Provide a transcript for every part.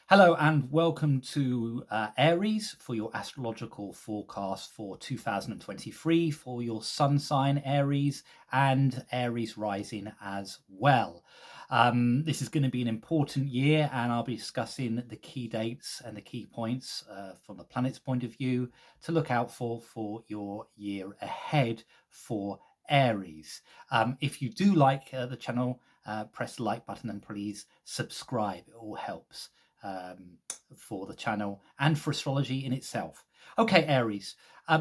Hello and welcome to Aries for your astrological forecast for 2023 for your sun sign Aries and Aries rising as well. This is going to be an important year, and I'll be discussing the key dates and the key points from the planet's point of view to look out for your year ahead for Aries. If you do like the channel, press the like button and please subscribe. It all helps for the channel and for astrology in itself. Okay, Aries,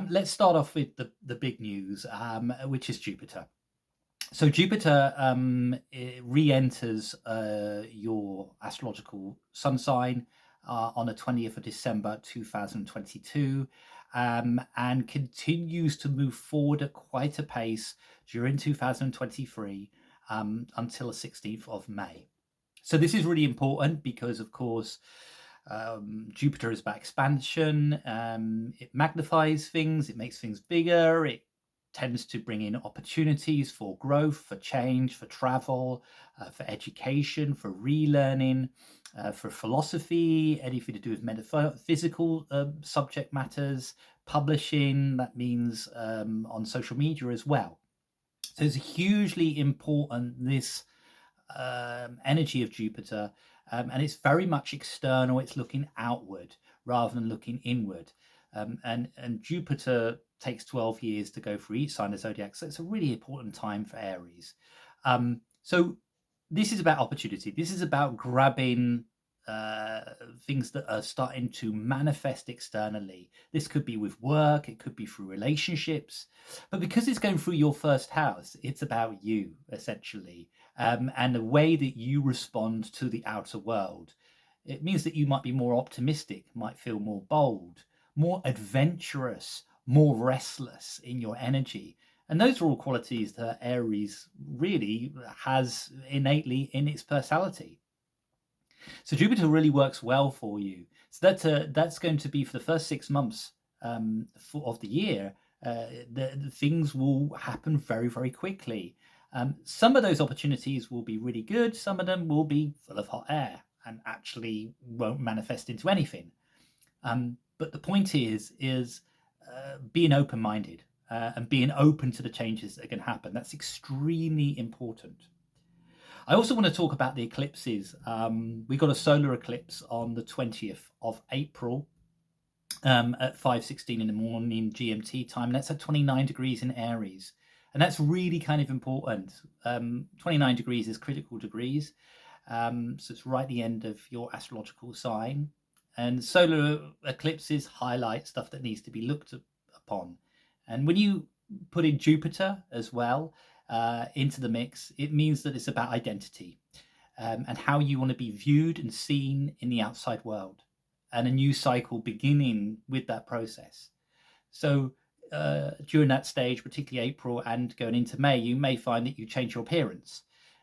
let's start off with the big news, which is Jupiter. So Jupiter re-enters your astrological sun sign on the 20th of December 2022 and continues to move forward at quite a pace during 2023 until the 16th of May. So this is really important because, of course, Jupiter is about expansion. It magnifies things. It makes things bigger. It tends to bring in opportunities for growth, for change, for travel, for education, for relearning, for philosophy, anything to do with metaphysical subject matters, publishing. That means on social media as well. So it's hugely important, this energy of Jupiter, and it's very much external. It's looking outward rather than looking inward. And Jupiter takes 12 years to go through each sign of the zodiac, so it's a really important time for Aries. So this is about opportunity. This is about grabbing things that are starting to manifest externally. This could be with work, it could be through relationships, but because it's going through your first house, it's about you essentially, and the way that you respond to the outer world. It means that you might be more optimistic, might feel more bold, more adventurous, more restless in your energy. And those are all qualities that Aries really has innately in its personality. So Jupiter really works well for you. So that's going to be for the first 6 months of the year. The things will happen very, very quickly. Some of those opportunities will be really good. Some of them will be full of hot air and actually won't manifest into anything. But the point is being open-minded and being open to the changes that can happen. That's extremely important. I also want to talk about the eclipses. We got a solar eclipse on the 20th of April at 5:16 in the morning GMT time. That's at 29 degrees in Aries. And that's really kind of important. 29 degrees is critical degrees. So it's right at the end of your astrological sign. And solar eclipses highlight stuff that needs to be looked upon. And when you put in Jupiter as well into the mix, it means that it's about identity and how you want to be viewed and seen in the outside world, and a new cycle beginning with that process. So during that stage, particularly April and going into May, you may find that you change your appearance.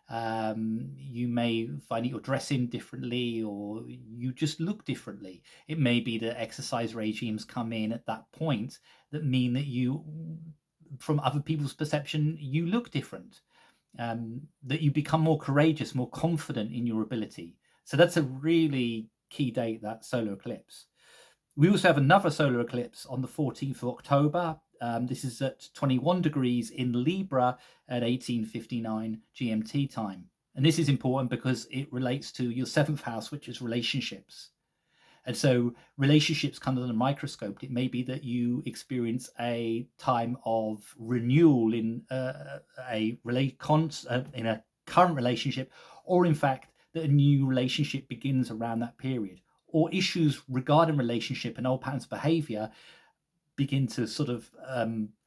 You may find that you're dressing differently, or you just look differently. It may be that exercise regimes come in at that point that mean that you, from other people's perception, you look different. That you become more courageous, more confident in your ability. So that's a really key date, that solar eclipse. We also have another solar eclipse on the 14th of October. This is at 21 degrees in Libra at 18:59 GMT time. And this is important because it relates to your seventh house, which is relationships. And so relationships come under the microscope. It may be that you experience a time of renewal in in a current relationship, or in fact that a new relationship begins around that period, or issues regarding relationship and old patterns of behavior begin to sort of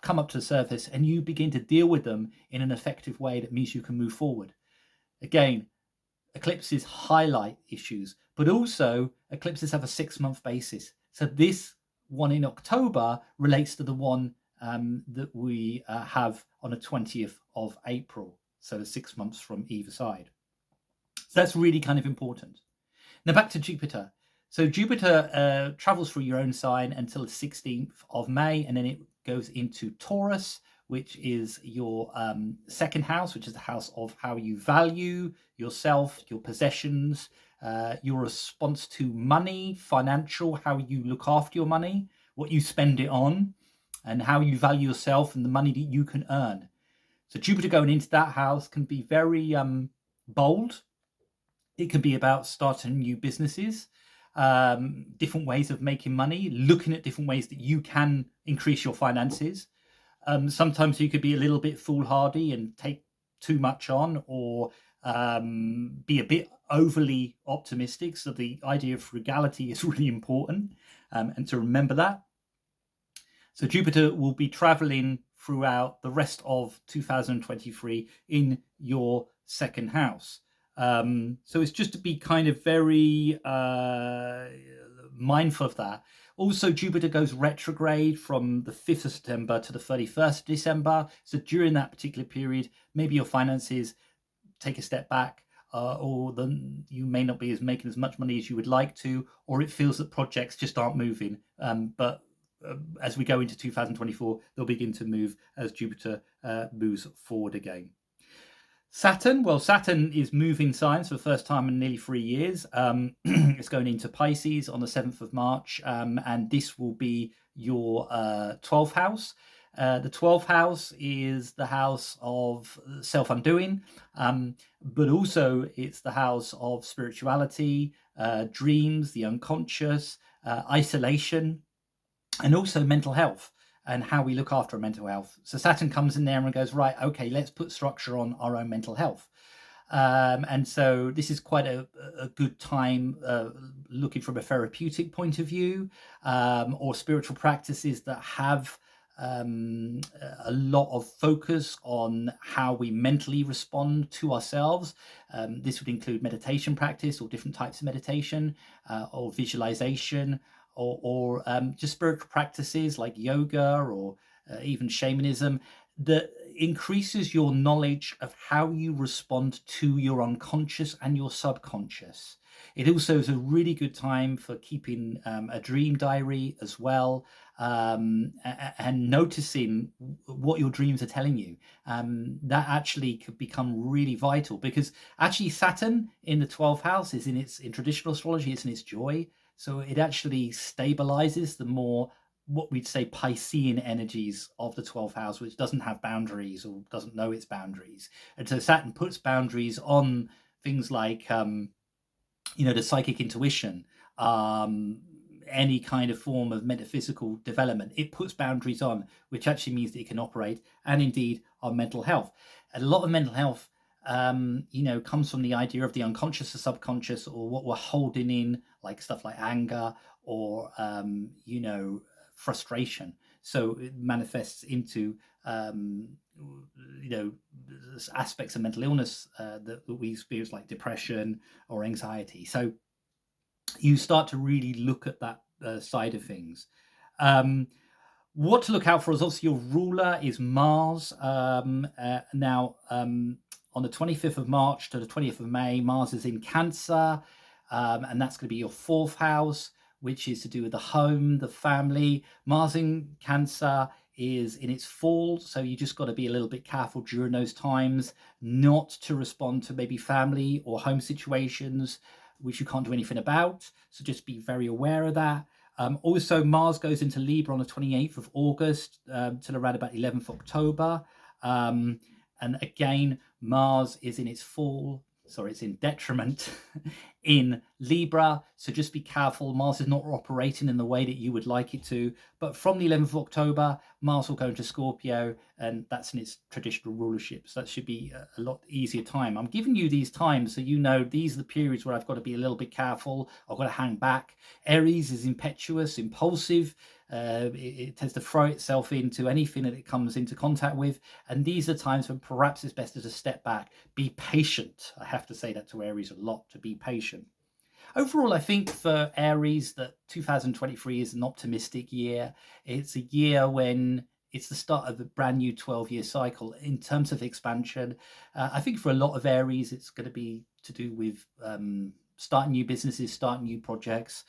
come up to the surface, and you begin to deal with them in an effective way that means you can move forward. Again, eclipses highlight issues, but also eclipses have a 6-month basis. So this one in October relates to the one that we have on the 20th of April. So 6 months from either side. So that's really kind of important. Now back to Jupiter. So Jupiter travels through your own sign until the 16th of May, and then it goes into Taurus, which is your second house, which is the house of how you value yourself, your possessions, your response to money, financial, how you look after your money, what you spend it on, and how you value yourself and the money that you can earn. So Jupiter going into that house can be very bold. It can be about starting new businesses, different ways of making money, looking at different ways that you can increase your finances. Sometimes you could be a little bit foolhardy and take too much on, or be a bit overly optimistic. So the idea of frugality is really important, and to remember that. So Jupiter will be traveling throughout the rest of 2023 in your second house. So it's just to be kind of very mindful of that. Also, Jupiter goes retrograde from the 5th of September to the 31st of December. So during that particular period, maybe your finances take a step back, or then you may not be making as much money as you would like to, or it feels that projects just aren't moving. But as we go into 2024, they'll begin to move as Jupiter moves forward again. Saturn is moving signs for the first time in nearly 3 years. It's going into Pisces on the 7th of March, and this will be your 12th house. The 12th house is the house of self-undoing, but also it's the house of spirituality, dreams, the unconscious, isolation, and also mental health and how we look after our mental health. So Saturn comes in there and goes, right, okay, let's put structure on our own mental health. And so this is quite a good time looking from a therapeutic point of view, or spiritual practices that have a lot of focus on how we mentally respond to ourselves. This would include meditation practice, or different types of meditation, or visualization, or just spiritual practices like yoga, or even shamanism, that increases your knowledge of how you respond to your unconscious and your subconscious. It also is a really good time for keeping a dream diary as well, and noticing what your dreams are telling you. That actually could become really vital, because actually Saturn in the 12th house is in traditional astrology, it's in its joy. So it actually stabilizes the more, what we'd say, Piscean energies of the 12th house, which doesn't have boundaries or doesn't know its boundaries. And so Saturn puts boundaries on things like, the psychic intuition, any kind of form of metaphysical development. It puts boundaries on, which actually means that it can operate, and indeed our mental health. And a lot of mental health comes from the idea of the unconscious or subconscious, or what we're holding in, like stuff like anger, or frustration. So it manifests into aspects of mental illness that we experience, like depression or anxiety. So you start to really look at that side of things. What to look out for is obviously your ruler is Mars. Now, on the 25th of March to the 20th of May, Mars is in Cancer, and that's going to be your 4th house, which is to do with the home, the family. Mars in Cancer is in its fall, so you just got to be a little bit careful during those times not to respond to maybe family or home situations which you can't do anything about. So just be very aware of that. Also, Mars goes into Libra on the 28th of August till around about 11th October. And again, Mars is in its fall. Sorry, it's in detriment in Libra. So just be careful. Mars is not operating in the way that you would like it to. But from the 11th of October, Mars will go into Scorpio, and that's in its traditional rulership. So that should be a lot easier time. I'm giving you these times so you know these are the periods where I've got to be a little bit careful. I've got to hang back. Aries is impetuous, impulsive. It tends to throw itself into anything that it comes into contact with. And these are times when perhaps it's best to step back. Be patient. I have to say that to Aries a lot, to be patient. Overall, I think for Aries that 2023 is an optimistic year. It's a year when it's the start of a brand new 12-year cycle in terms of expansion. I think for a lot of Aries, it's going to be to do with starting new businesses, starting new projects,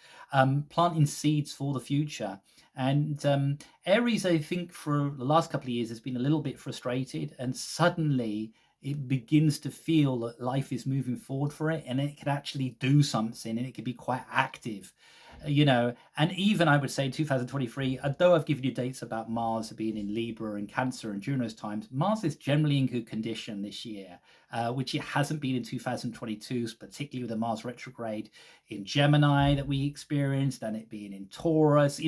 planting seeds for the future. And Aries, I think, for the last couple of years has been a little bit frustrated, and suddenly it begins to feel that life is moving forward for it, and it can actually do something, and it can be quite active. And even I would say 2023, although I've given you dates about Mars being in Libra and Cancer and during those times, Mars is generally in good condition this year, which it hasn't been in 2022, particularly with the Mars retrograde in Gemini that we experienced, and it being in Taurus.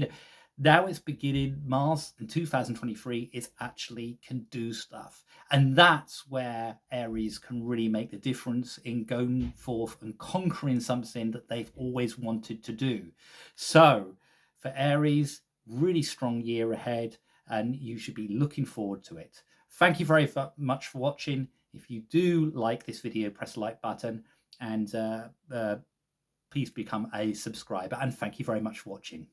Now it's beginning. Mars in 2023 is actually can do stuff, and that's where Aries can really make the difference in going forth and conquering something that they've always wanted to do. So for Aries, really strong year ahead, and you should be looking forward to it. Thank you very much for watching. If you do like this video, press the like button, and please become a subscriber, and thank you very much for watching.